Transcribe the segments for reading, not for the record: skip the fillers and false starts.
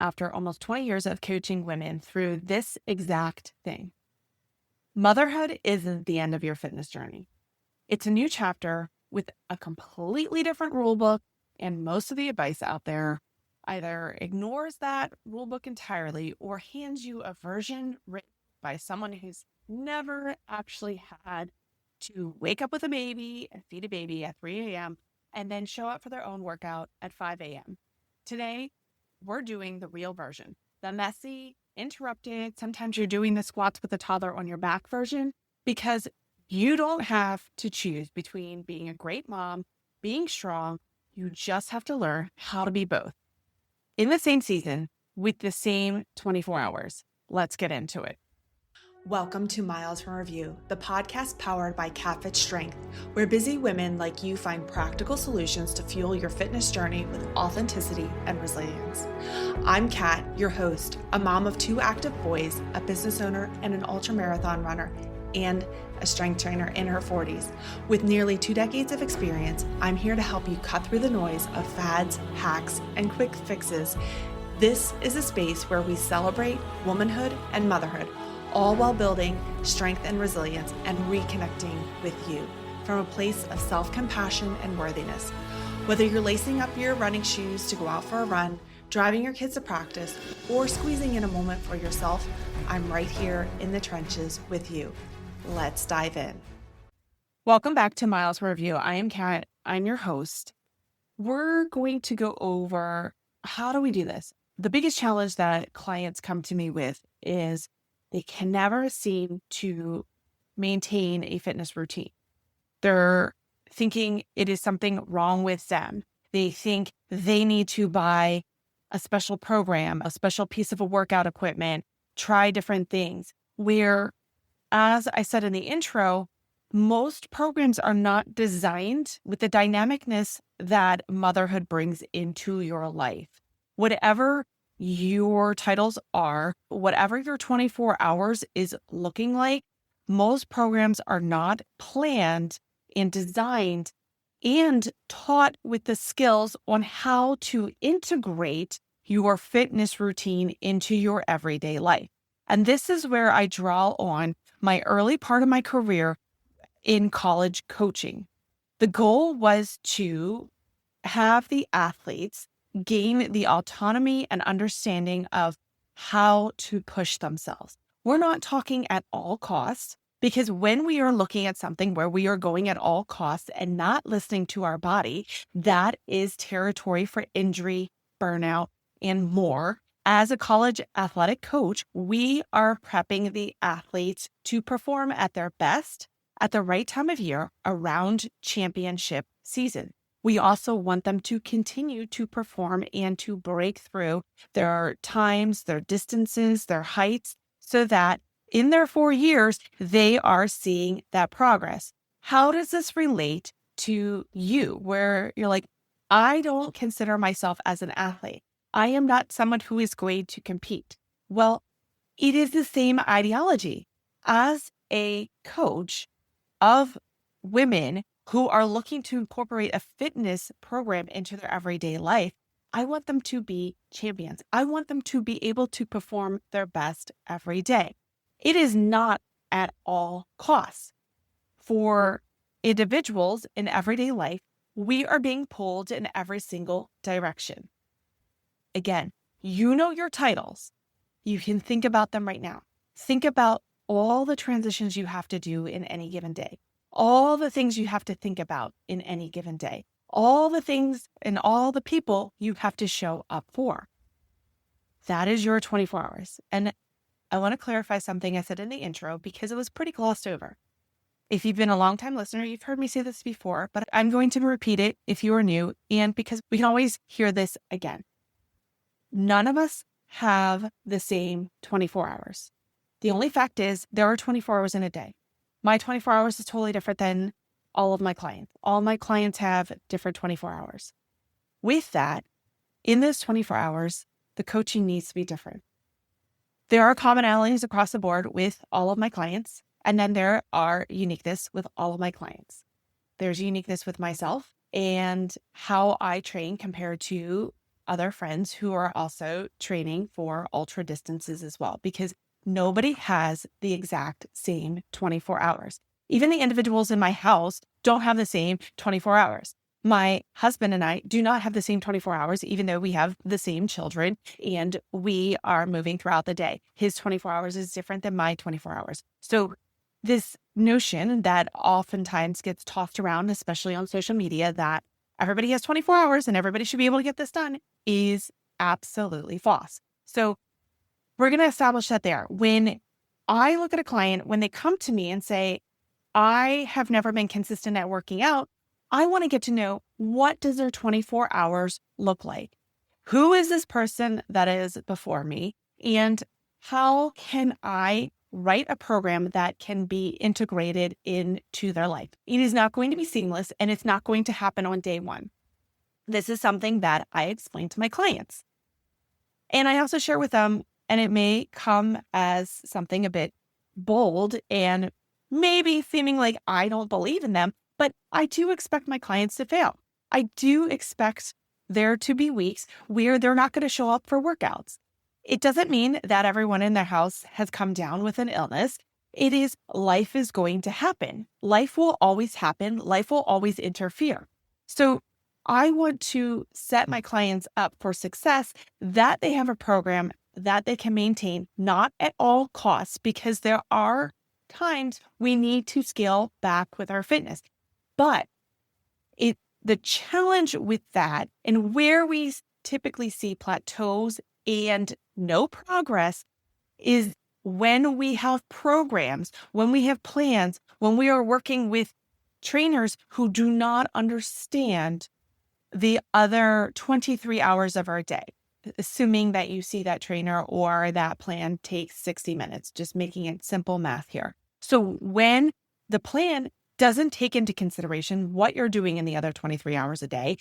after almost 20 years of coaching women through this exact thing. Motherhood isn't the end of your fitness journey. It's a new chapter with a completely different rule book, and most of the advice out there either ignores that rule book entirely or hands you a version written by someone who's never actually had to wake up with a baby and feed a baby at 3 a.m. and then show up for their own workout at 5 a.m. Today, we're doing the real version, the messy, interrupted, sometimes you're doing the squats with a toddler on your back version, because you don't have to choose between being a great mom, being strong. You just have to learn how to be both in the same season with the same 24 hours. Let's get into it. Welcome to Miles from Review, the podcast powered by KatFit Strength, where busy women like you find practical solutions to fuel your fitness journey with authenticity and resilience. I'm Kat, your host, a mom of 2 active boys, a business owner, and an ultramarathon runner, and a strength trainer in her 40s. With nearly 2 decades of experience, I'm here to help you cut through the noise of fads, hacks, and quick fixes. This is a space where we celebrate womanhood and motherhood, all while building strength and resilience and reconnecting with you from a place of self-compassion and worthiness. Whether you're lacing up your running shoes to go out for a run, driving your kids to practice, or squeezing in a moment for yourself, I'm right here in the trenches with you. Let's dive in. Welcome back to Miles from Review. I am Kat. I'm your host. We're going to go over how do we do this? The biggest challenge that clients come to me with is they can never seem to maintain a fitness routine. They're thinking it is something wrong with them. They think they need to buy a special program, a special piece of a workout equipment, try different things. Where, as I said in the intro, most programs are not designed with the dynamicness that motherhood brings into your life. Whatever your titles are, whatever your 24 hours is looking like, most programs are not planned and designed and taught with the skills on how to integrate your fitness routine into your everyday life. And this is where I draw on my early part of my career in college coaching. The goal was to have the athletes gain the autonomy and understanding of how to push themselves. We're not talking at all costs, because when we are looking at something where we are going at all costs and not listening to our body, that is territory for injury, burnout, and more. As a college athletic coach, we are prepping the athletes to perform at their best at the right time of year around championship season. We also want them to continue to perform and to break through their times, their distances, their heights, so that in their 4 years, they are seeing that progress. How does this relate to you, where you're like, I don't consider myself as an athlete. I am not someone who is going to compete. Well, it is the same ideology. As a coach of women who are looking to incorporate a fitness program into their everyday life, I want them to be champions. I want them to be able to perform their best every day. It is not at all costs. For individuals in everyday life, we are being pulled in every single direction. Again, you know your titles. You can think about them right now. Think about all the transitions you have to do in any given day, all the things you have to think about in any given day, all the things and all the people you have to show up for. That is your 24 hours. And I want to clarify something I said in the intro because it was pretty glossed over. If you've been a longtime listener, you've heard me say this before, but I'm going to repeat it if you are new, and because we can always hear this again. None of us have the same 24 hours. The only fact is there are 24 hours in a day. My 24 hours is totally different than all of my clients. All my clients have different 24 hours. With that, in those 24 hours, the coaching needs to be different. There are commonalities across the board with all of my clients, and then there are uniqueness with all of my clients. There's uniqueness with myself and how I train compared to other friends who are also training for ultra distances as well, because nobody has the exact same 24 hours. Even the individuals in my house don't have the same 24 hours. My husband and I do not have the same 24 hours, even though we have the same children and we are moving throughout the day. His 24 hours is different than my 24 hours. So this notion that oftentimes gets tossed around, especially on social media, that everybody has 24 hours and everybody should be able to get this done is absolutely false. So we're going to establish that there. When I look at a client, when they come to me and say, I have never been consistent at working out, I want to get to know, what does their 24 hours look like? Who is this person that is before me? And how can I write a program that can be integrated into their life? It is not going to be seamless, and it's not going to happen on day one. This is something that I explain to my clients. And I also share with them, and it may come as something a bit bold and maybe seeming like I don't believe in them, but I do expect my clients to fail. I do expect there to be weeks where they're not going to show up for workouts. It doesn't mean that everyone in their house has come down with an illness. It is, life is going to happen. Life will always happen. Life will always interfere. So I want to set my clients up for success, that they have a program that they can maintain, not at all costs, because there are times we need to scale back with our fitness. But the challenge with that, and where we typically see plateaus and no progress, is when we have programs, when we have plans, when we are working with trainers who do not understand the other 23 hours of our day, assuming that you see that trainer or that plan takes 60 minutes, just making it simple math here. So when the plan doesn't take into consideration what you're doing in the other 23 hours a day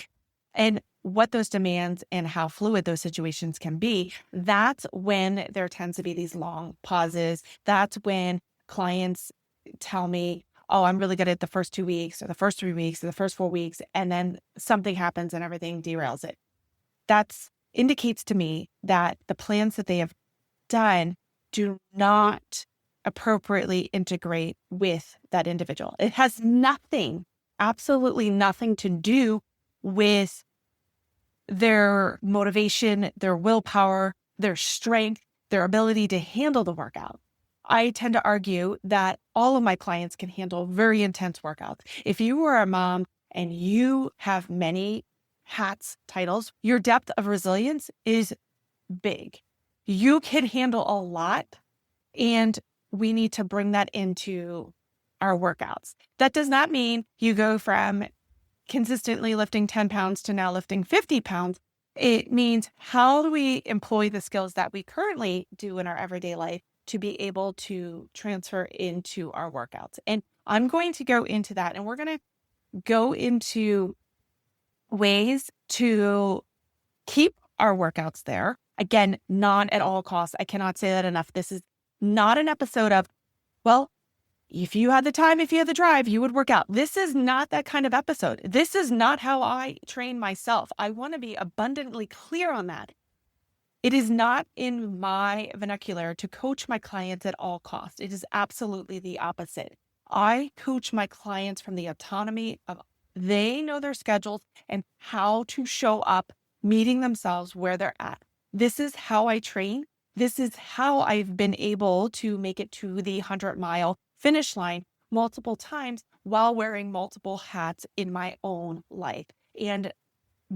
and what those demands and how fluid those situations can be, that's when there tends to be these long pauses. That's when clients tell me, oh, I'm really good at the first 2 weeks or the first 3 weeks or the first 4 weeks, and then something happens and everything derails it. That indicates to me that the plans that they have done do not appropriately integrate with that individual. It has nothing, absolutely nothing to do with their motivation, their willpower, their strength, their ability to handle the workout. I tend to argue that all of my clients can handle very intense workouts. If you are a mom and you have many hats, titles, your depth of resilience is big. You can handle a lot, and we need to bring that into our workouts. That does not mean you go from consistently lifting 10 pounds to now lifting 50 pounds. It means, how do we employ the skills that we currently do in our everyday life to be able to transfer into our workouts? And I'm going to go into that, and we're going to go into ways to keep our workouts there. Again, not at all costs. I cannot say that enough. This is not an episode of, well, if you had the time, if you had the drive, you would work out. This is not that kind of episode. This is not how I train myself. I want to be abundantly clear on that. It is not in my vernacular to coach my clients at all costs. It is absolutely the opposite. I coach my clients from the autonomy of, they know their schedules and how to show up, meeting themselves where they're at. This is how I train. This is how I've been able to make it to the 100-mile finish line multiple times while wearing multiple hats in my own life. And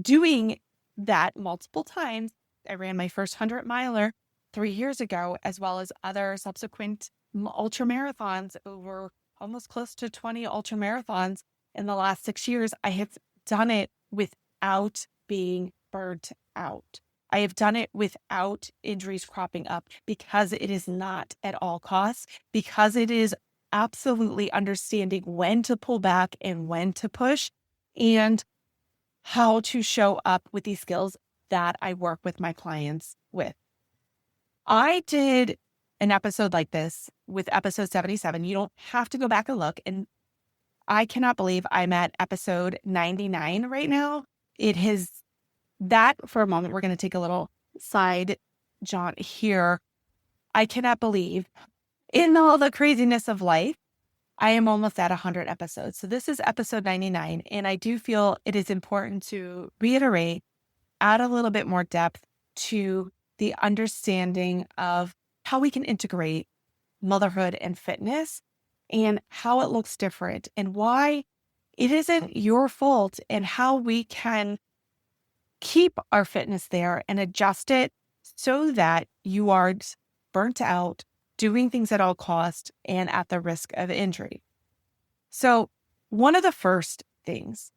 doing that multiple times, I ran my first 100-miler 3 years ago, as well as other subsequent ultra marathons, over almost close to 20 ultra marathons in the last 6 years. I have done it without being burnt out. I have done it without injuries cropping up, because it is not at all costs, because it is absolutely understanding when to pull back and when to push, and how to show up with these skills that I work with my clients with. I did an episode like this with episode 77. You don't have to go back and look. And I cannot believe I'm at episode 99 right now. It has that for a moment, we're going to take a little side jaunt here. I cannot believe in all the craziness of life, I am almost at 100 episodes. So this is episode 99. And I do feel it is important to reiterate, add a little bit more depth to the understanding of how we can integrate motherhood and fitness and how it looks different and why it isn't your fault and how we can keep our fitness there and adjust it so that you aren't burnt out, doing things at all costs and at the risk of injury. So one of the first things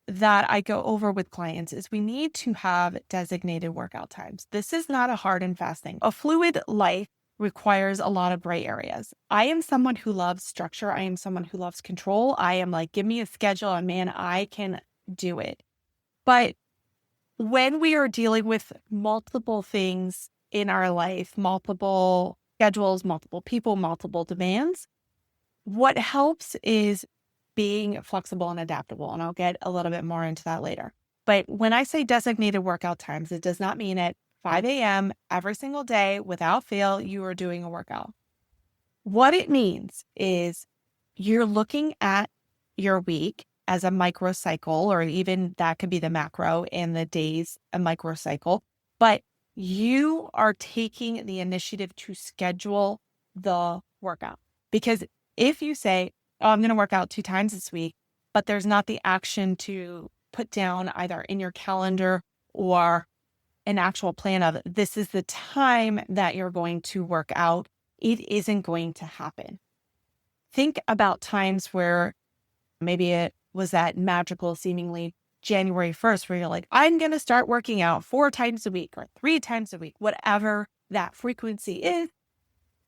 that I go over with clients is we need to have designated workout times. This is not a hard and fast thing. A fluid life requires a lot of gray areas. I am someone who loves structure. I am someone who loves control. I am like, give me a schedule and man, I can do it. But when we are dealing with multiple things in our life, multiple schedules, multiple people, multiple demands, what helps is being flexible and adaptable. And I'll get a little bit more into that later. But when I say designated workout times, it does not mean at 5 a.m. every single day without fail, you are doing a workout. What it means is you're looking at your week as a microcycle, or even that could be the macro and the days, a microcycle, but you are taking the initiative to schedule the workout. Because if you say, oh, I'm going to work out 2 times this week, but there's not the action to put down either in your calendar or an actual plan of this is the time that you're going to work out, it isn't going to happen. Think about times where maybe it was that magical, seemingly January 1st, where you're like, I'm going to start working out 4 times a week or 3 times a week, whatever that frequency is.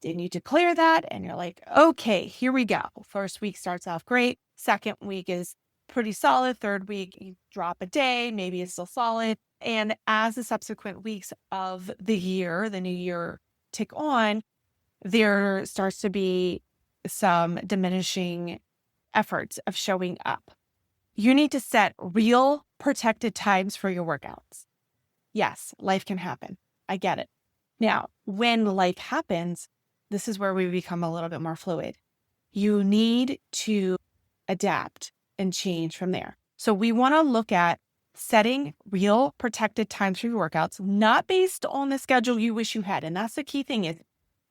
Then you declare that and you're like, okay, here we go. First week starts off great. Second week is pretty solid. Third week, you drop a day, maybe it's still solid. And as the subsequent weeks of the year, the new year tick on, there starts to be some diminishing efforts of showing up. You need to set real protected times for your workouts. Yes, life can happen. I get it. Now, when life happens, this is where we become a little bit more fluid. You need to adapt and change from there. So we want to look at setting real protected times for your workouts, not based on the schedule you wish you had. And that's the key thing is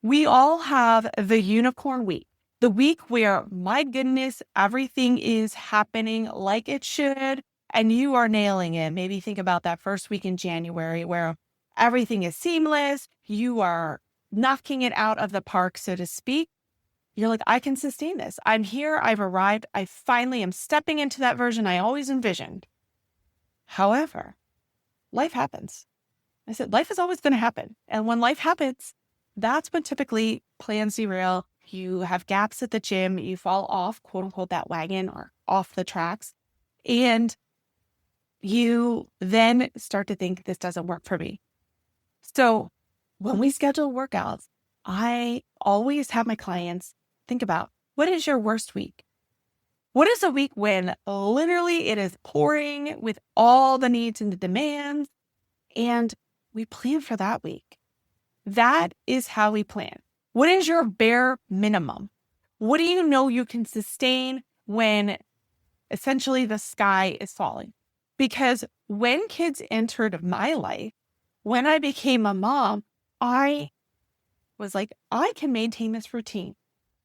we all have the unicorn week, the week where, my goodness, everything is happening like it should, and you are nailing it. Maybe think about that first week in January where everything is seamless. You are knocking it out of the park, so to speak. You're like, I can sustain this. I'm here. I've arrived. I finally am stepping into that version I always envisioned. However, life happens. I said, life is always going to happen. And when life happens, that's when typically plans derail. You have gaps at the gym. You fall off, quote unquote, that wagon or off the tracks. And you then start to think this doesn't work for me. So when we schedule workouts, I always have my clients think about, what is your worst week? What is a week when literally it is pouring with all the needs and the demands? And we plan for that week. That is how we plan. What is your bare minimum? What do you know you can sustain when essentially the sky is falling? Because when kids entered my life, when I became a mom, I was like, I can maintain this routine.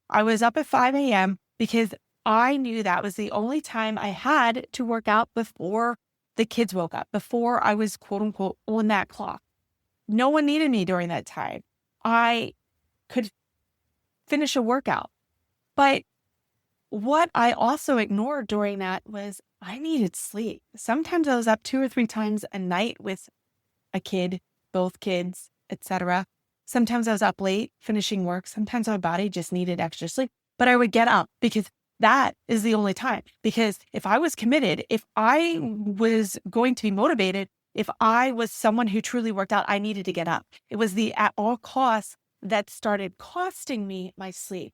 I was up at 5 a.m. because I knew that was the only time I had to work out before the kids woke up, before I was quote unquote on that clock. No one needed me during that time. I could finish a workout. But what I also ignored during that was I needed sleep. Sometimes I was up 2 or 3 times a night with a kid, both kids, etc. Sometimes I was up late finishing work. Sometimes my body just needed extra sleep, but I would get up because that is the only time. Because if I was committed, if I was going to be motivated, if I was someone who truly worked out, I needed to get up. It was the at all costs that started costing me my sleep,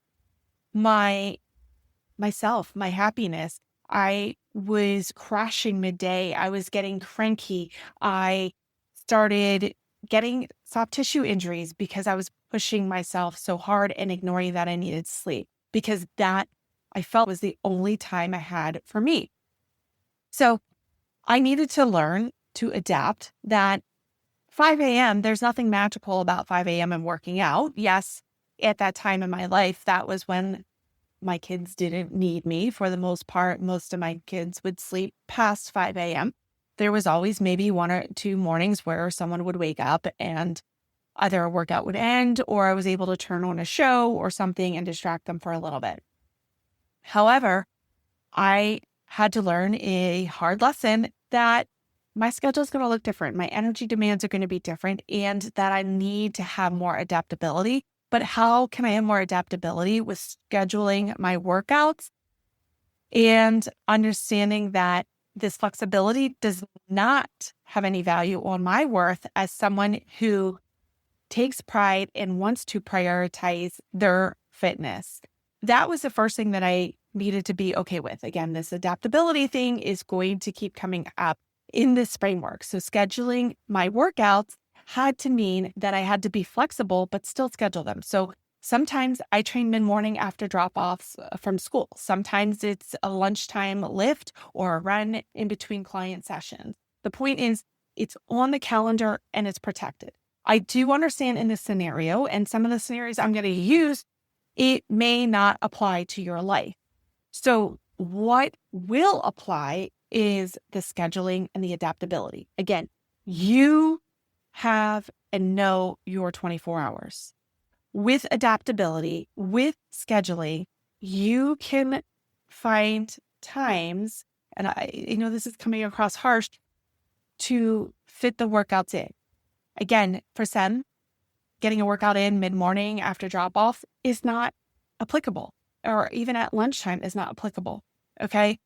myself, my happiness. I was crashing midday. I was getting cranky. I started getting soft tissue injuries because I was pushing myself so hard and ignoring that I needed sleep, because that I felt was the only time I had for me. So I needed to learn to adapt that 5 a.m., there's nothing magical about 5 a.m. and working out. Yes, at that time in my life, that was when my kids didn't need me for the most part. Most of my kids would sleep past 5 a.m. There was always maybe one or two mornings where someone would wake up and either a workout would end or I was able to turn on a show or something and distract them for a little bit. However, I had to learn a hard lesson that my schedule is going to look different. My energy demands are going to be different, and that I need to have more adaptability. But how can I have more adaptability with scheduling my workouts and understanding that this flexibility does not have any value on my worth as someone who takes pride and wants to prioritize their fitness? That was the first thing that I needed to be okay with. Again, this adaptability thing is going to keep coming up in this framework. So scheduling my workouts had to mean that I had to be flexible, but still schedule them. So sometimes I train mid-morning after drop-offs from school. Sometimes it's a lunchtime lift or a run in between client sessions. The point is, it's on the calendar and it's protected. I do understand in this scenario, and some of the scenarios I'm going to use, it may not apply to your life. So what will apply is the scheduling and the adaptability. Again, you have and know your 24 hours. With adaptability, with scheduling, you can find times, and I know this is coming across harsh, to fit the workouts in. Again, for some, getting a workout in mid-morning after drop-off is not applicable, or even at lunchtime is not applicable. Okay.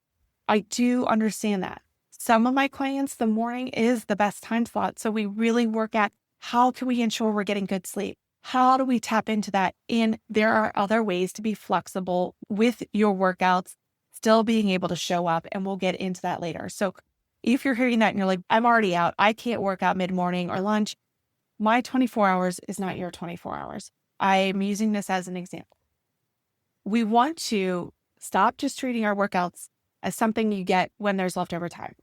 I do understand that. Some of my clients, the morning is the best time slot. So we really work at how can we ensure we're getting good sleep? How do we tap into that? And there are other ways to be flexible with your workouts, still being able to show up. And we'll get into that later. So if you're hearing that and you're like, I'm already out, I can't work out mid-morning or lunch, my 24 hours is not your 24 hours. I'm using this as an example. We want to stop just treating our workouts as something you get when there's leftover time.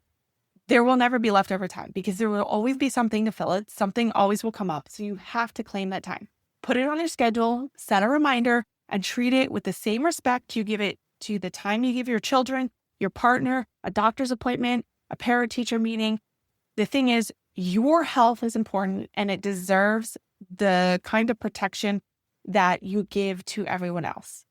There will never be leftover time because there will always be something to fill it. Something always will come up. So you have to claim that time. Put it on your schedule, set a reminder, and treat it with the same respect you give it to the time you give your children, your partner, a doctor's appointment, a parent-teacher meeting. The thing is, your health is important and it deserves the kind of protection that you give to everyone else.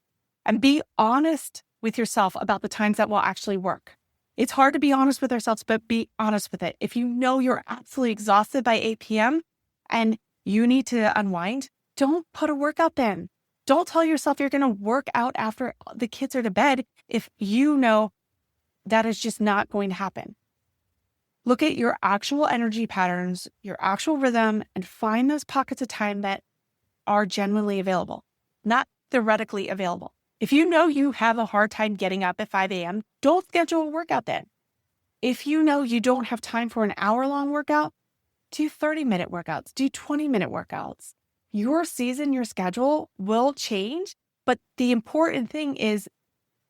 And be honest with yourself about the times that will actually work. It's hard to be honest with ourselves, but be honest with it. If you know you're absolutely exhausted by 8 p.m. and you need to unwind, don't put a workout in. Don't tell yourself you're going to work out after the kids are to bed if you know that is just not going to happen. Look at your actual energy patterns, your actual rhythm, and find those pockets of time that are genuinely available, not theoretically available. If you know you have a hard time getting up at 5 a.m., don't schedule a workout then. If you know you don't have time for an hour-long workout, do 30-minute workouts, do 20-minute workouts. Your season, your schedule will change, but the important thing is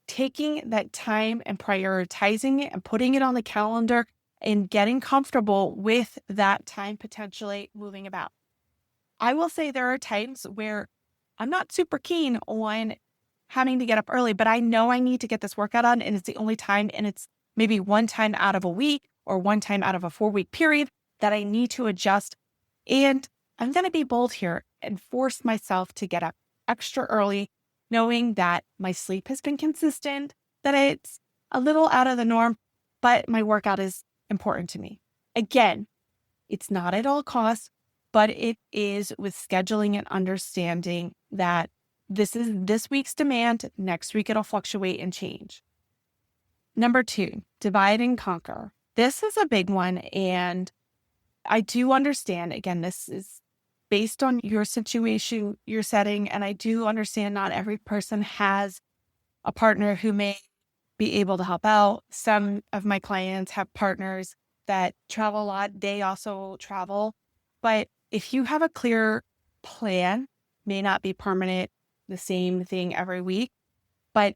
taking that time and prioritizing it and putting it on the calendar and getting comfortable with that time potentially moving about. I will say there are times where I'm not super keen on having to get up early, but I know I need to get this workout on and it's the only time, and it's maybe one time out of a week or one time out of a 4-week period that I need to adjust. And I'm going to be bold here and force myself to get up extra early, knowing that my sleep has been consistent, that it's a little out of the norm, but my workout is important to me. Again, it's not at all costs, but it is with scheduling and understanding that this is this week's demand. Next week, it'll fluctuate and change. Number 2, divide and conquer. This is a big one. And I do understand, again, this is based on your situation, your setting. And I do understand not every person has a partner who may be able to help out. Some of my clients have partners that travel a lot. They also travel. But if you have a clear plan, may not be permanent, the same thing every week, but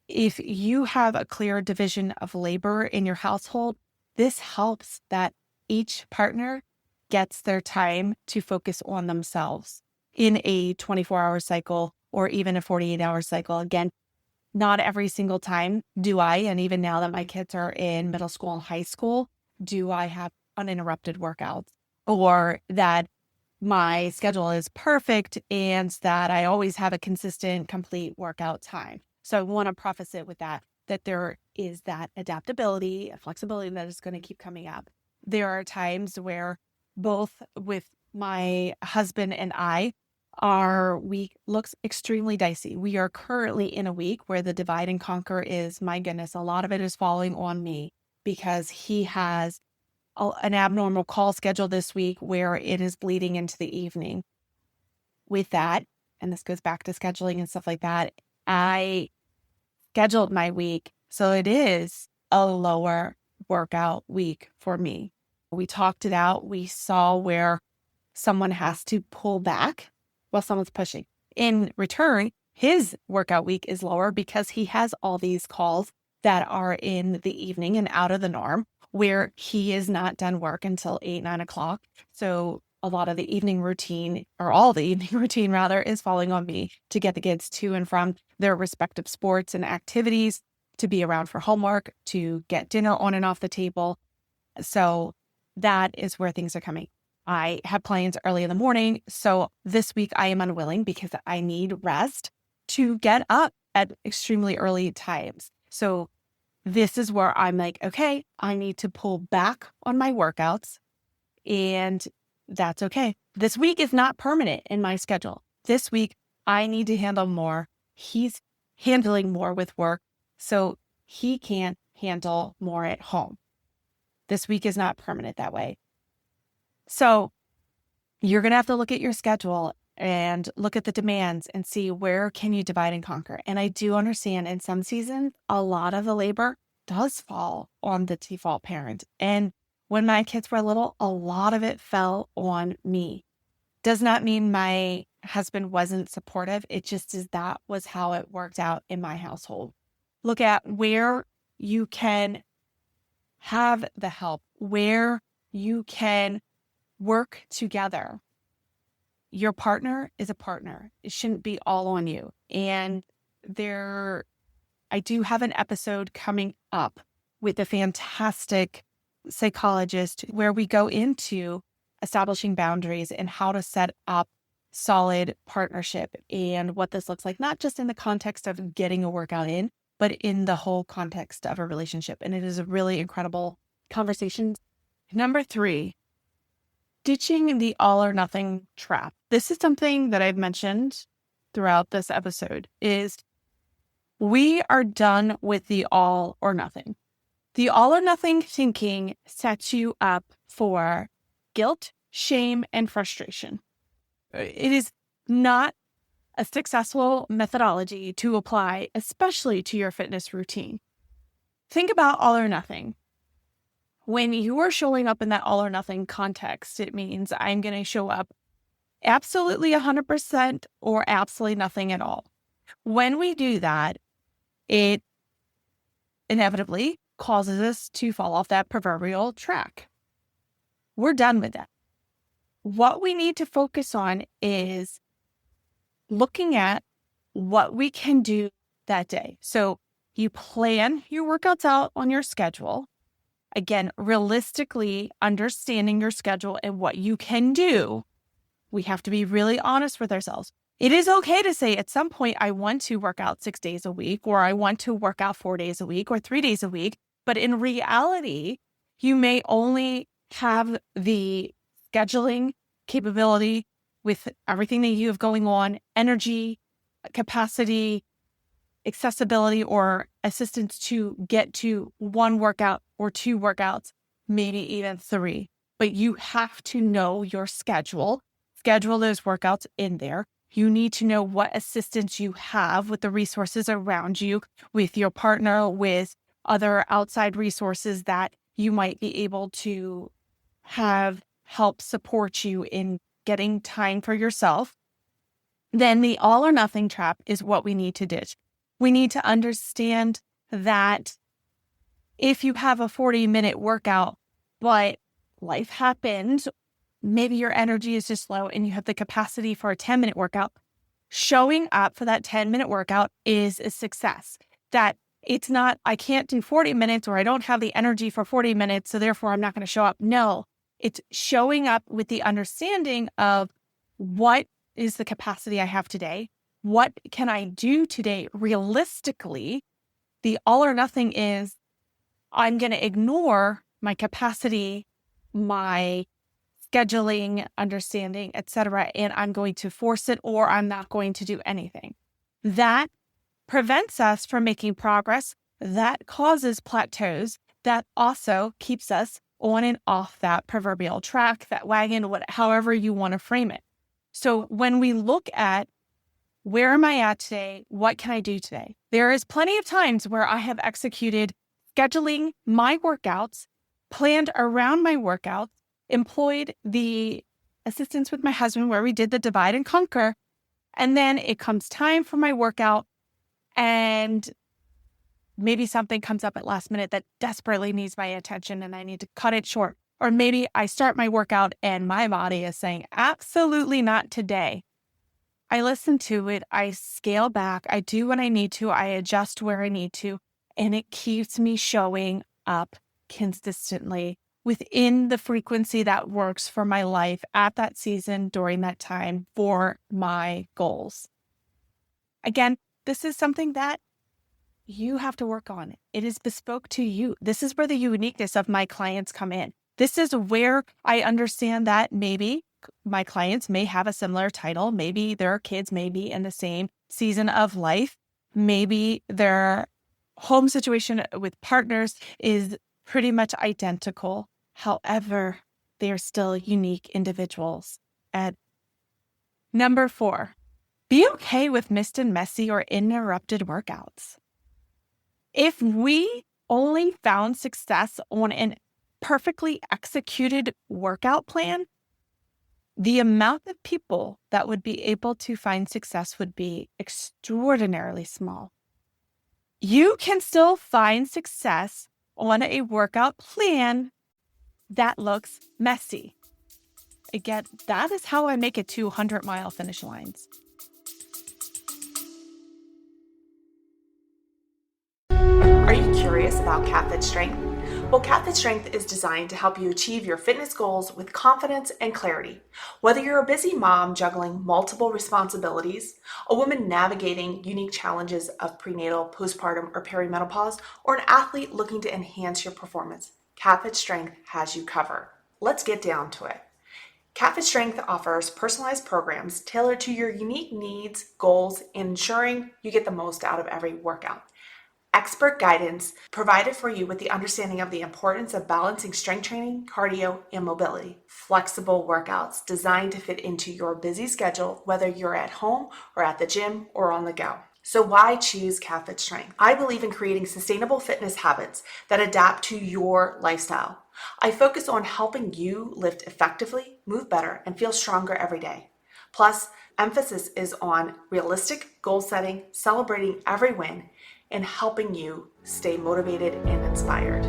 if you have a clear division of labor in your household, this helps that each partner gets their time to focus on themselves in a 24-hour cycle or even a 48-hour cycle. Again, not every single time do I, and even now that my kids are in middle school and high school, do I have uninterrupted workouts or that my schedule is perfect and that I always have a consistent, complete workout time. So I want to preface it with that there is that adaptability, flexibility that is going to keep coming up. There are times where both with my husband and I, our week looks extremely dicey. We are currently in a week where the divide and conquer is, my goodness, a lot of it is falling on me because he has an abnormal call schedule this week where it is bleeding into the evening. With that, and this goes back to scheduling and stuff like that, I scheduled my week so it is a lower workout week for me. We talked it out. We saw where someone has to pull back while someone's pushing. In return, his workout week is lower because he has all these calls that are in the evening and out of the norm where he is not done work until 8, 9 o'clock. So a lot of the evening routine, or all the evening routine rather, is falling on me to get the kids to and from their respective sports and activities, to be around for homework, to get dinner on and off the table. So that is where things are coming. I have plans early in the morning. So this week I am unwilling because I need rest to get up at extremely early times. So this is where I'm like, okay, I need to pull back on my workouts, and that's okay. This week is not permanent in my schedule. This week I need to handle more. He's handling more with work, so he can't handle more at home. This week is not permanent that way. So you're going to have to look at your schedule and look at the demands and see where can you divide and conquer. And I do understand in some seasons, a lot of the labor does fall on the default parent. And when my kids were little, a lot of it fell on me. Does not mean my husband wasn't supportive. It just is that was how it worked out in my household. Look at where you can have the help, where you can work together. Your partner is a partner. It shouldn't be all on you. And I do have an episode coming up with a fantastic psychologist where we go into establishing boundaries and how to set up solid partnership and what this looks like, not just in the context of getting a workout in, but in the whole context of a relationship. And it is a really incredible conversation. Number 3, ditching the all or nothing trap. This is something that I've mentioned throughout this episode is we are done with the all or nothing. The all or nothing thinking sets you up for guilt, shame, and frustration. It is not a successful methodology to apply, especially to your fitness routine. Think about all or nothing. When you are showing up in that all or nothing context, it means I'm going to show up absolutely 100% or absolutely nothing at all. When we do that, it inevitably causes us to fall off that proverbial track. We're done with that. What we need to focus on is looking at what we can do that day. So you plan your workouts out on your schedule. Again, realistically understanding your schedule and what you can do. We have to be really honest with ourselves. It is okay to say at some point, I want to work out 6 days a week, or I want to work out 4 days a week or 3 days a week. But in reality, you may only have the scheduling capability with everything that you have going on, energy, capacity, accessibility, or assistance to get to 1 workout or 2 workouts, maybe even 3. But you have to know your schedule those workouts in there. You need to know what assistance you have with the resources around you, with your partner, with other outside resources that you might be able to have help support you in getting time for yourself. Then the all or nothing trap is what we need to ditch. We need to understand that if you have a 40-minute workout, but life happened, maybe your energy is just low and you have the capacity for a 10-minute workout, showing up for that 10-minute workout is a success. That it's not, I can't do 40 minutes or I don't have the energy for 40 minutes, so therefore I'm not going to show up. No, it's showing up with the understanding of what is the capacity I have today? What can I do today realistically? The all or nothing is I'm going to ignore my capacity, my scheduling, understanding, etc., and I'm going to force it or I'm not going to do anything. That prevents us from making progress. That causes plateaus. That also keeps us on and off that proverbial track, that wagon, however you want to frame it. So when we look at where am I at today? What can I do today? There is plenty of times where I have executed scheduling my workouts, planned around my workouts, employed the assistance with my husband where we did the divide and conquer. And then it comes time for my workout and maybe something comes up at last minute that desperately needs my attention and I need to cut it short. Or maybe I start my workout and my body is saying, absolutely not today. I listen to it, I scale back, I do what I need to, I adjust where I need to, and it keeps me showing up consistently within the frequency that works for my life at that season during that time for my goals. Again, this is something that you have to work on. It is bespoke to you. This is where the uniqueness of my clients come in. This is where I understand that maybe my clients may have a similar title. Maybe their kids may be in the same season of life. Maybe their home situation with partners is pretty much identical. However, they are still unique individuals. And number 4, be okay with missed and messy or interrupted workouts. If we only found success on an perfectly executed workout plan, the amount of people that would be able to find success would be extraordinarily small. You can still find success on a workout plan that looks messy. Again, that is how I make it to 100-mile finish lines. Are you curious about KatFit Strength? Well, KatFit Strength is designed to help you achieve your fitness goals with confidence and clarity. Whether you're a busy mom juggling multiple responsibilities, a woman navigating unique challenges of prenatal, postpartum, or perimenopause, or an athlete looking to enhance your performance, KatFit Strength has you covered. Let's get down to it. KatFit Strength offers personalized programs tailored to your unique needs, goals, and ensuring you get the most out of every workout. Expert guidance provided for you with the understanding of the importance of balancing strength training, cardio, and mobility. Flexible workouts designed to fit into your busy schedule, whether you're at home or at the gym or on the go. So why choose KatFit Strength? I believe in creating sustainable fitness habits that adapt to your lifestyle. I focus on helping you lift effectively, move better, and feel stronger every day. Plus, emphasis is on realistic goal setting, celebrating every win, and helping you stay motivated and inspired.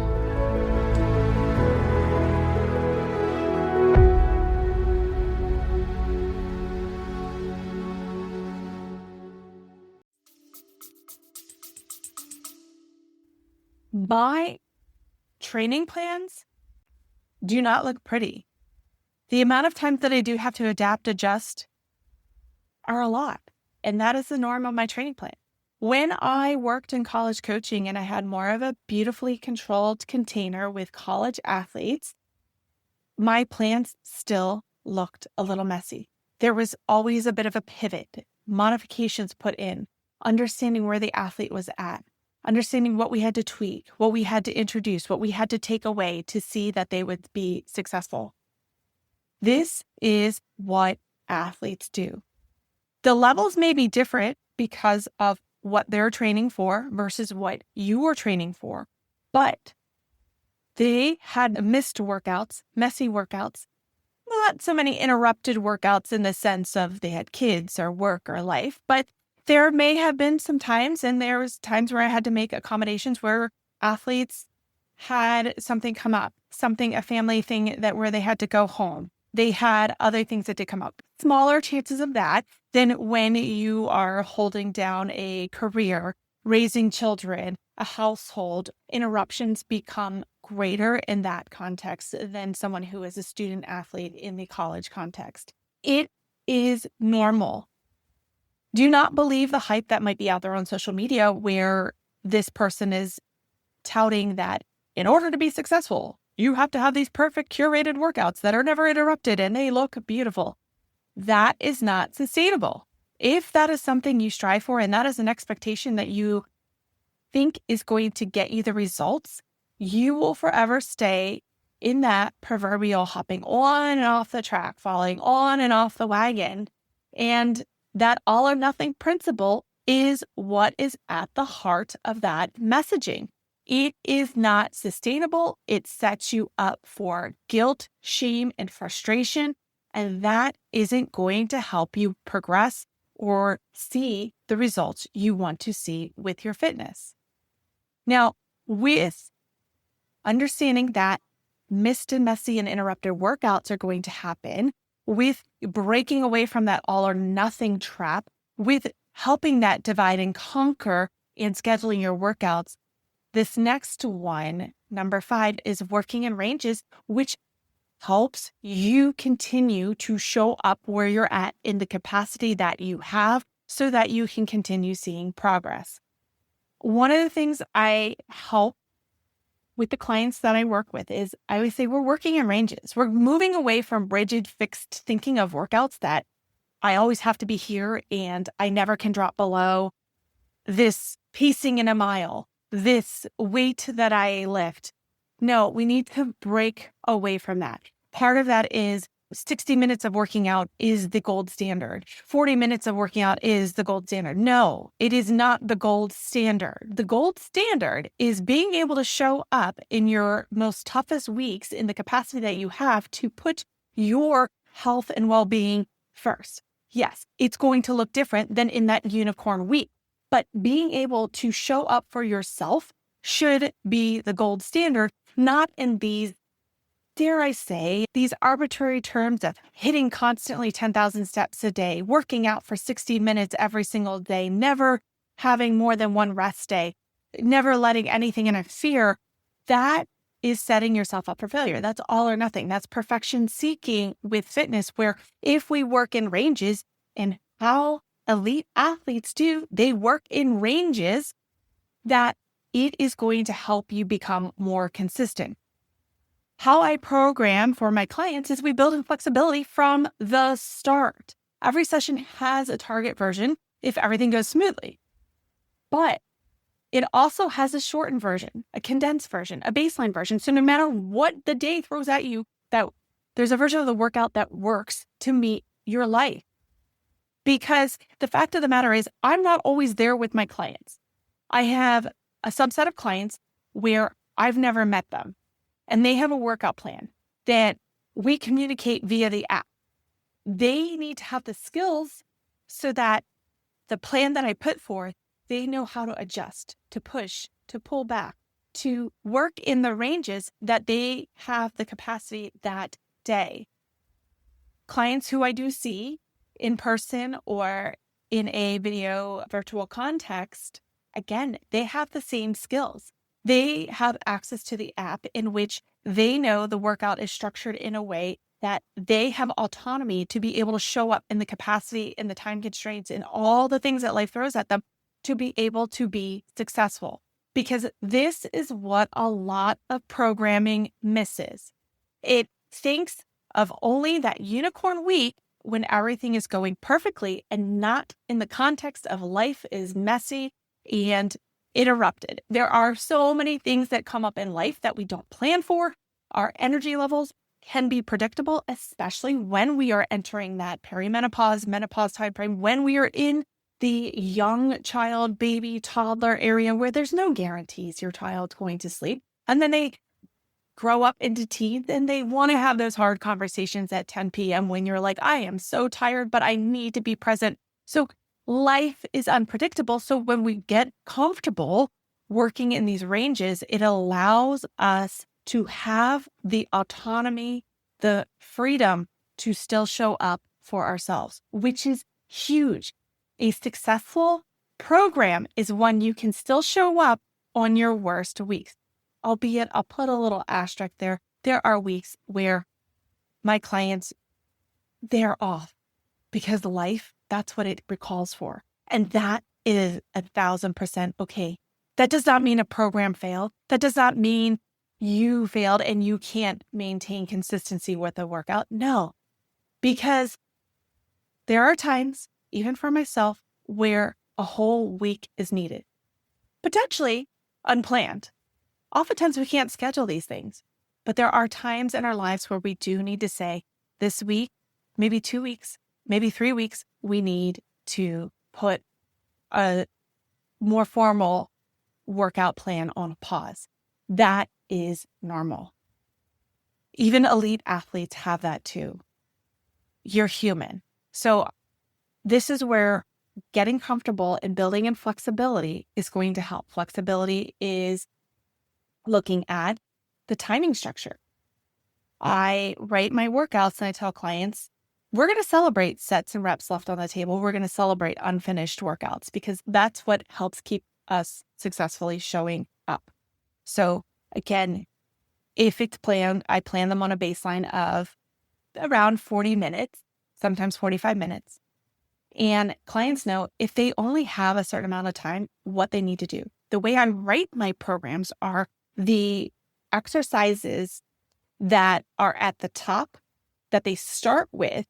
My training plans do not look pretty. The amount of times that I do have to adapt, adjust are a lot. And that is the norm of my training plan. When I worked in college coaching and I had more of a beautifully controlled container with college athletes, my plans still looked a little messy. There was always a bit of a pivot, modifications put in, understanding where the athlete was at, understanding what we had to tweak, what we had to introduce, what we had to take away to see that they would be successful. This is what athletes do. The levels may be different because of what they're training for versus what you are training for, but they had missed workouts, messy workouts, not so many interrupted workouts in the sense of they had kids or work or life, but there may have been some times, and there was times where I had to make accommodations where athletes had something come up, a family thing where they had to go home. They had other things that did come up. Smaller chances of that than when you are holding down a career, raising children, a household. Interruptions become greater in that context than someone who is a student athlete in the college context. It is normal. Do not believe the hype that might be out there on social media where this person is touting that in order to be successful, you have to have these perfect curated workouts that are never interrupted and they look beautiful. That is not sustainable. If that is something you strive for and that is an expectation that you think is going to get you the results, you will forever stay in that proverbial hopping on and off the track, falling on and off the wagon. And that all or nothing principle is what is at the heart of that messaging. It is not sustainable. It sets you up for guilt, shame, and frustration. And that isn't going to help you progress or see the results you want to see with your fitness. Now, with understanding that missed and messy and interrupted workouts are going to happen, with breaking away from that all or nothing trap, with helping that divide and conquer and scheduling your workouts, this next one, number 5, is working in ranges, which helps you continue to show up where you're at in the capacity that you have so that you can continue seeing progress. One of the things I help with the clients that I work with is I always say we're working in ranges. We're moving away from rigid, fixed thinking of workouts that I always have to be here and I never can drop below this pacing in a mile, this weight that I lift. No, we need to break away from that. Part of that is 60 minutes of working out is the gold standard. 40 minutes of working out is the gold standard. No, it is not the gold standard. The gold standard is being able to show up in your most toughest weeks in the capacity that you have to put your health and well-being first. Yes, it's going to look different than in that unicorn week, but being able to show up for yourself should be the gold standard, not in these, dare I say, these arbitrary terms of hitting constantly 10,000 steps a day, working out for 60 minutes every single day, never having more than one rest day, never letting anything interfere. That is setting yourself up for failure. That's all or nothing. That's perfection seeking with fitness, where if we work in ranges, and how elite athletes do, they work in ranges, that it is going to help you become more consistent. How I program for my clients is we build in flexibility from the start. Every session has a target version if everything goes smoothly, but it also has a shortened version, a condensed version, a baseline version. So no matter what the day throws at you, that there's a version of the workout that works to meet your life. Because the fact of the matter is, I'm not always there with my clients. I have a subset of clients where I've never met them, and they have a workout plan that we communicate via the app. They need to have the skills so that the plan that I put forth, they know how to adjust, to push, to pull back, to work in the ranges that they have the capacity that day. Clients who I do see in person or in a video virtual context, again, they have the same skills. They have access to the app in which they know the workout is structured in a way that they have autonomy to be able to show up in the capacity and the time constraints and all the things that life throws at them to be able to be successful. Because this is what a lot of programming misses. It thinks of only that unicorn week when everything is going perfectly and not in the context of life is messy and interrupted. There are so many things that come up in life that we don't plan for. Our energy levels can be predictable, especially when we are entering that perimenopause, menopause timeframe, when we are in the young child, baby, toddler area where there's no guarantees your child's going to sleep. And then they grow up into teens and they want to have those hard conversations at 10 p.m. when you're like, I am so tired, but I need to be present. So life is unpredictable. So when we get comfortable working in these ranges, it allows us to have the autonomy, the freedom to still show up for ourselves, which is huge. A successful program is one you can still show up on your worst weeks. Albeit, I'll put a little asterisk there. There are weeks where my clients, they're off because life, that's what it calls for. And that is 1,000% okay. That does not mean a program failed. That does not mean you failed and you can't maintain consistency with a workout. No, because there are times, even for myself, where a whole week is needed, potentially unplanned. Oftentimes we can't schedule these things, but there are times in our lives where we do need to say, this week, maybe 2 weeks, maybe 3 weeks, we need to put a more formal workout plan on pause. That is normal. Even elite athletes have that too. You're human. So this is where getting comfortable and building in flexibility is going to help. Flexibility is looking at the timing structure. I write my workouts and I tell clients, we're going to celebrate sets and reps left on the table. We're going to celebrate unfinished workouts because that's what helps keep us successfully showing up. So again, if it's planned, I plan them on a baseline of around 40 minutes, sometimes 45 minutes. And clients know if they only have a certain amount of time, what they need to do. The way I write my programs are the exercises that are at the top that they start with.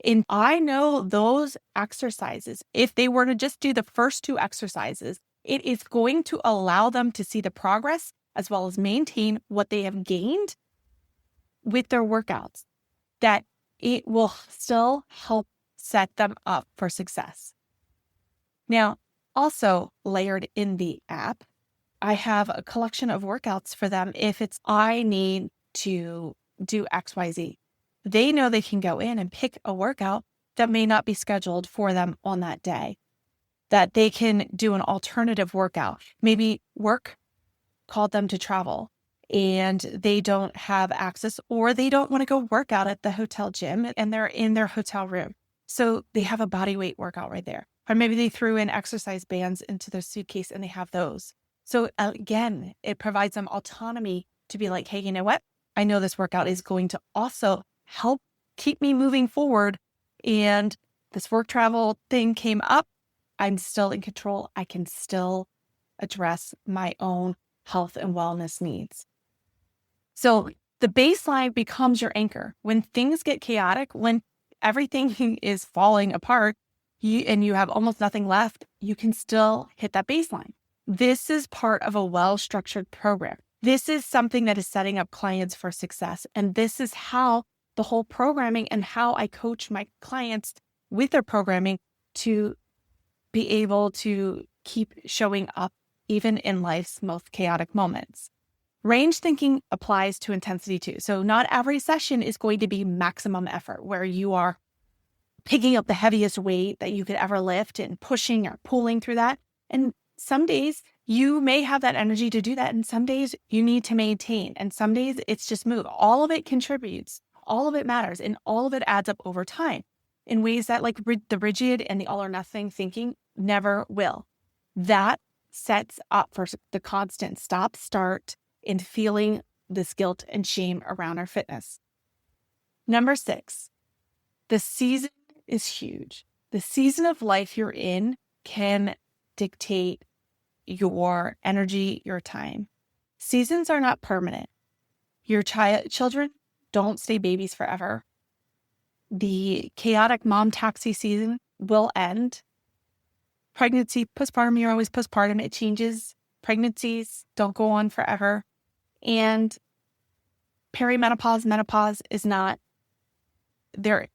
And I know those exercises, if they were to just do the first 2 exercises, it is going to allow them to see the progress as well as maintain what they have gained with their workouts, that it will still help set them up for success. Now, also layered in the app, I have a collection of workouts for them if it's I need to do XYZ. They know they can go in and pick a workout that may not be scheduled for them on that day, that they can do an alternative workout. Maybe work called them to travel and they don't have access or they don't want to go work out at the hotel gym and they're in their hotel room. So they have a body weight workout right there. Or maybe they threw in exercise bands into their suitcase and they have those. So again, it provides them autonomy to be like, hey, you know what? I know this workout is going to also help keep me moving forward. And this work travel thing came up. I'm still in control. I can still address my own health and wellness needs. So the baseline becomes your anchor. When things get chaotic, when everything is falling apart, and you have almost nothing left, you can still hit that baseline. This is part of a well-structured program. This is something that is setting up clients for success. And this is how the whole programming and how I coach my clients with their programming to be able to keep showing up even in life's most chaotic moments. Range thinking applies to intensity too. So not every session is going to be maximum effort where you are picking up the heaviest weight that you could ever lift and pushing or pulling through that. And some days you may have that energy to do that. And some days you need to maintain. And some days it's just move. All of it contributes. All of it matters. And all of it adds up over time in ways that like the rigid and the all or nothing thinking never will. That sets up for the constant stop, start, and feeling this guilt and shame around our fitness. Number 6, the season is huge. The season of life you're in can dictate your energy, your time. Seasons are not permanent. Your children don't stay babies forever. The chaotic mom taxi season will end. Pregnancy, postpartum, you're always postpartum. It changes. Pregnancies don't go on forever. And perimenopause, menopause is not, there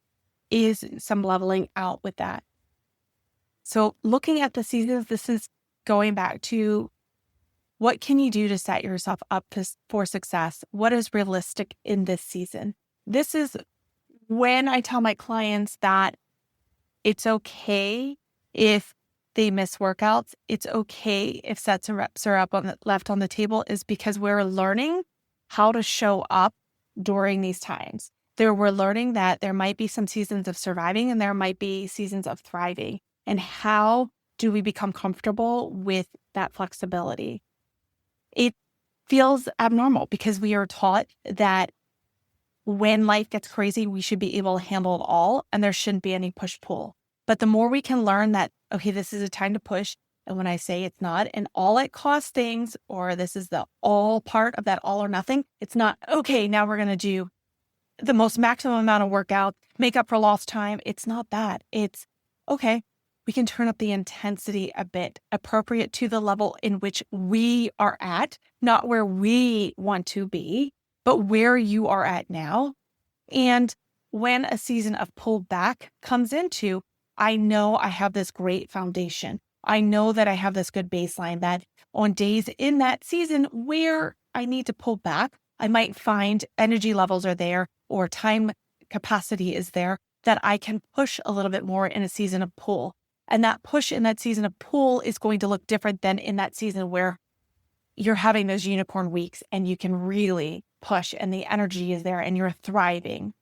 is some leveling out with that. So looking at the seasons, this is going back to what can you do to set yourself up for success? What is realistic in this season? This is when I tell my clients that it's okay if they miss workouts. It's okay if sets and reps are left on the table, is because we're learning how to show up during these times. We're learning that there might be some seasons of surviving and there might be seasons of thriving. And how do we become comfortable with that flexibility? It feels abnormal because we are taught that when life gets crazy, we should be able to handle it all and there shouldn't be any push-pull. But the more we can learn that, okay, this is a time to push. And when I say it's not an all it costs things, or this is the all part of that all or nothing, it's not, okay, now we're going to do the most maximum amount of workout, make up for lost time. It's not that. It's, okay, we can turn up the intensity a bit, appropriate to the level in which we are at, not where we want to be, but where you are at now. And when a season of pullback comes into, I know I have this great foundation. I know that I have this good baseline, that on days in that season where I need to pull back, I might find energy levels are there or time capacity is there that I can push a little bit more in a season of pull. And that push in that season of pull is going to look different than in that season where you're having those unicorn weeks and you can really push and the energy is there and you're thriving.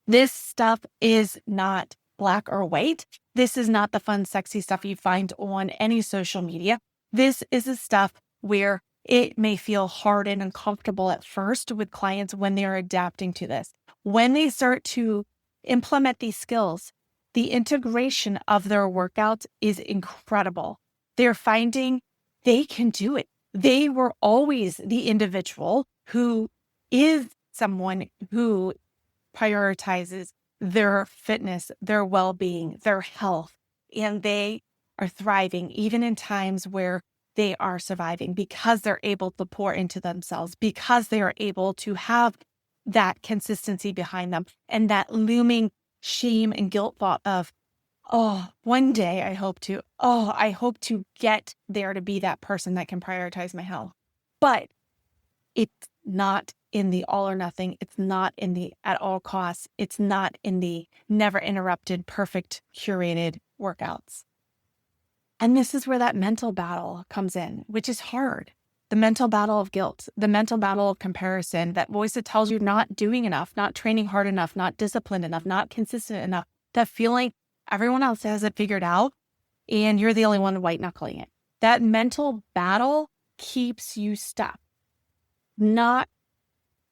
This stuff is not black or white. This is not the fun, sexy stuff you find on any social media. This is the stuff where it may feel hard and uncomfortable at first with clients when they are adapting to this. When they start to implement these skills, the integration of their workouts is incredible. They're finding they can do it. They were always the individual who is someone who prioritizes their fitness, their well-being, their health, and they are thriving even in times where they are surviving because they're able to pour into themselves, because they are able to have that consistency behind them and that looming shame and guilt thought of, oh, one day I hope to get there to be that person that can prioritize my health. But it's not in the all or nothing. It's not in the at all costs. It's not in the never interrupted, perfect, curated workouts. And this is where that mental battle comes in, which is hard. The mental battle of guilt, the mental battle of comparison, that voice that tells you not doing enough, not training hard enough, not disciplined enough, not consistent enough, that feeling everyone else has it figured out and you're the only one white knuckling it. That mental battle keeps you stuck. Not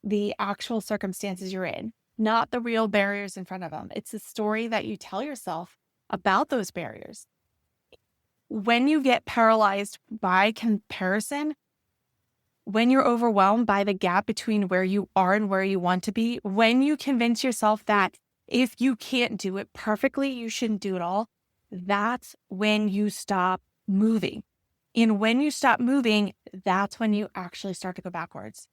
the actual circumstances you're in, not the real barriers in front of them. It's the story that you tell yourself about those barriers. When you get paralyzed by comparison, when you're overwhelmed by the gap between where you are and where you want to be, when you convince yourself that if you can't do it perfectly, you shouldn't do it all, that's when you stop moving. And when you stop moving, that's when you actually start to go backwards.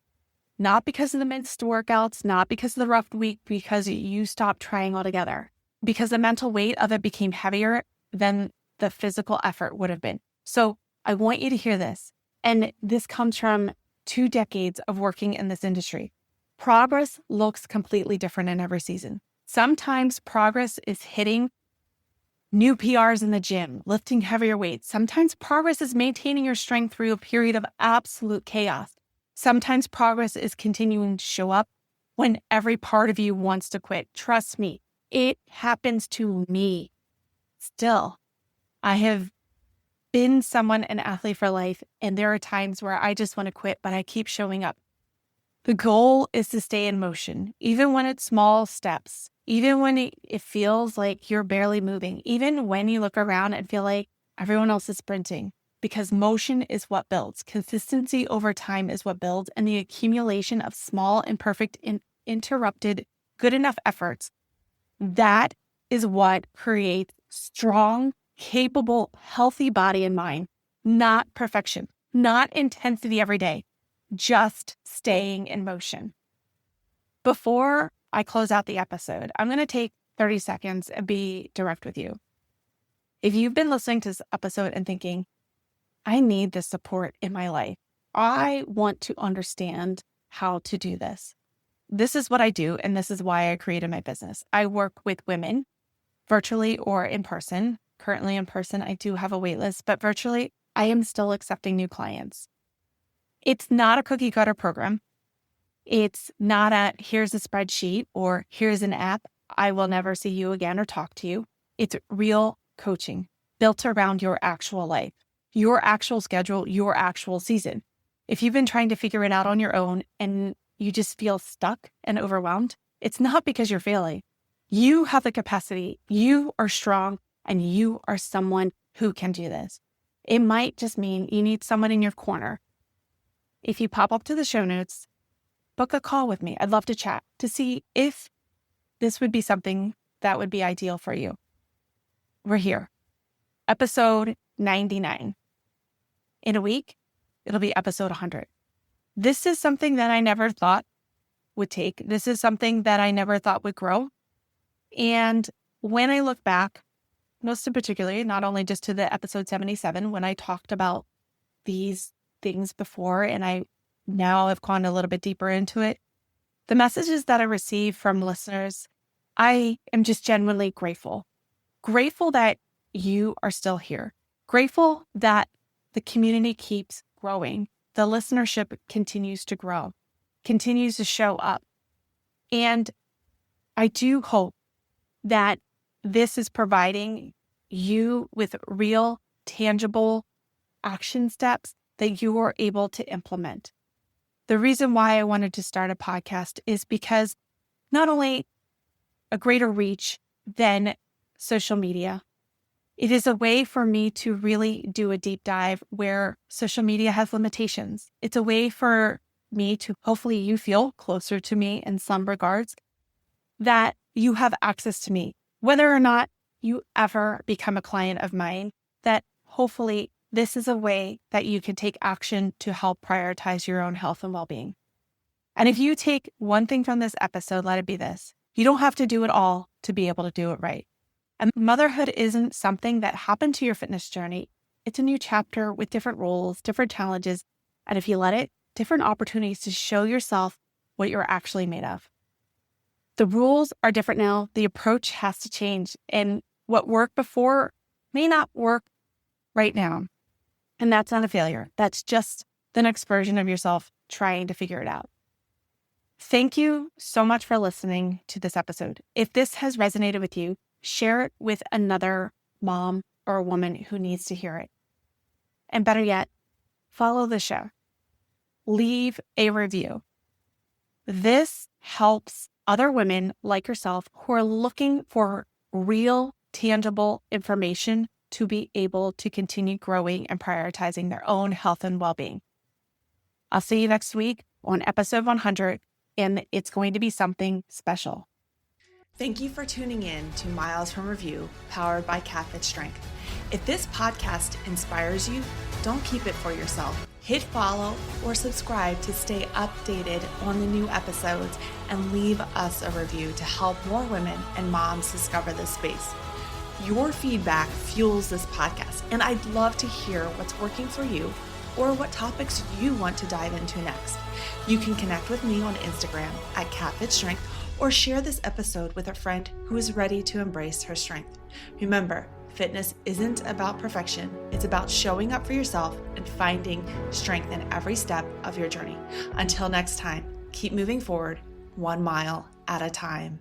Not because of the missed workouts, not because of the rough week, because you stopped trying altogether. Because the mental weight of it became heavier than the physical effort would have been. So I want you to hear this. And this comes from 2 decades of working in this industry. Progress looks completely different in every season. Sometimes progress is hitting new PRs in the gym, lifting heavier weights. Sometimes progress is maintaining your strength through a period of absolute chaos. Sometimes progress is continuing to show up when every part of you wants to quit. Trust me, it happens to me. Still, I have been an athlete for life, and there are times where I just want to quit, but I keep showing up. The goal is to stay in motion, even when it's small steps, even when it feels like you're barely moving, even when you look around and feel like everyone else is sprinting, because motion is what builds. Consistency over time is what builds, and the accumulation of small, imperfect, interrupted, good enough efforts, that is what creates strong, capable, healthy body and mind, not perfection, not intensity every day, just staying in motion. Before I close out the episode, I'm going to take 30 seconds and be direct with you. If you've been listening to this episode and thinking, I need this support in my life, I want to understand how to do this. This is what I do, and this is why I created my business. I work with women virtually or in person. Currently in person, I do have a wait list, but virtually, I am still accepting new clients. It's not a cookie cutter program. It's not here's a spreadsheet or here's an app. I will never see you again or talk to you. It's real coaching built around your actual life, your actual schedule, your actual season. If you've been trying to figure it out on your own and you just feel stuck and overwhelmed, it's not because you're failing. You have the capacity, you are strong, and you are someone who can do this. It might just mean you need someone in your corner. If you pop up to the show notes, book a call with me. I'd love to chat to see if this would be something that would be ideal for you. We're here. Episode 99. In a week, it'll be episode 100. This is something that I never thought would take. This is something that I never thought would grow. And when I look back, most in particular, not only just to the episode 77, when I talked about these things before, and I now have gone a little bit deeper into it, the messages that I receive from listeners, I am just genuinely grateful. Grateful that you are still here. Grateful that the community keeps growing. The listenership continues to grow, continues to show up. And I do hope that this is providing you with real, tangible action steps that you are able to implement. The reason why I wanted to start a podcast is because not only a greater reach than social media, it is a way for me to really do a deep dive where social media has limitations. It's a way for me to hopefully you feel closer to me in some regards, that you have access to me, whether or not you ever become a client of mine, that hopefully this is a way that you can take action to help prioritize your own health and well-being. And if you take one thing from this episode, let it be this. You don't have to do it all to be able to do it right. And motherhood isn't something that happened to your fitness journey. It's a new chapter with different roles, different challenges, and if you let it, different opportunities to show yourself what you're actually made of. The rules are different now. The approach has to change. And what worked before may not work right now. And that's not a failure. That's just the next version of yourself trying to figure it out. Thank you so much for listening to this episode. If this has resonated with you, share it with another mom or a woman who needs to hear it. And better yet, follow the show. Leave a review. This helps other women like yourself who are looking for real, tangible information to be able to continue growing and prioritizing their own health and well-being. I'll see you next week on episode 100, and it's going to be something special. Thank you for tuning in to Miles from Review, powered by KatFit Strength. If this podcast inspires you, don't keep it for yourself. Hit follow or subscribe to stay updated on the new episodes, and leave us a review to help more women and moms discover this space. Your feedback fuels this podcast, and I'd love to hear what's working for you or what topics you want to dive into next. You can connect with me on Instagram at KatFit Strength, or share this episode with a friend who is ready to embrace her strength. Remember, fitness isn't about perfection. It's about showing up for yourself and finding strength in every step of your journey. Until next time, keep moving forward, 1 mile at a time.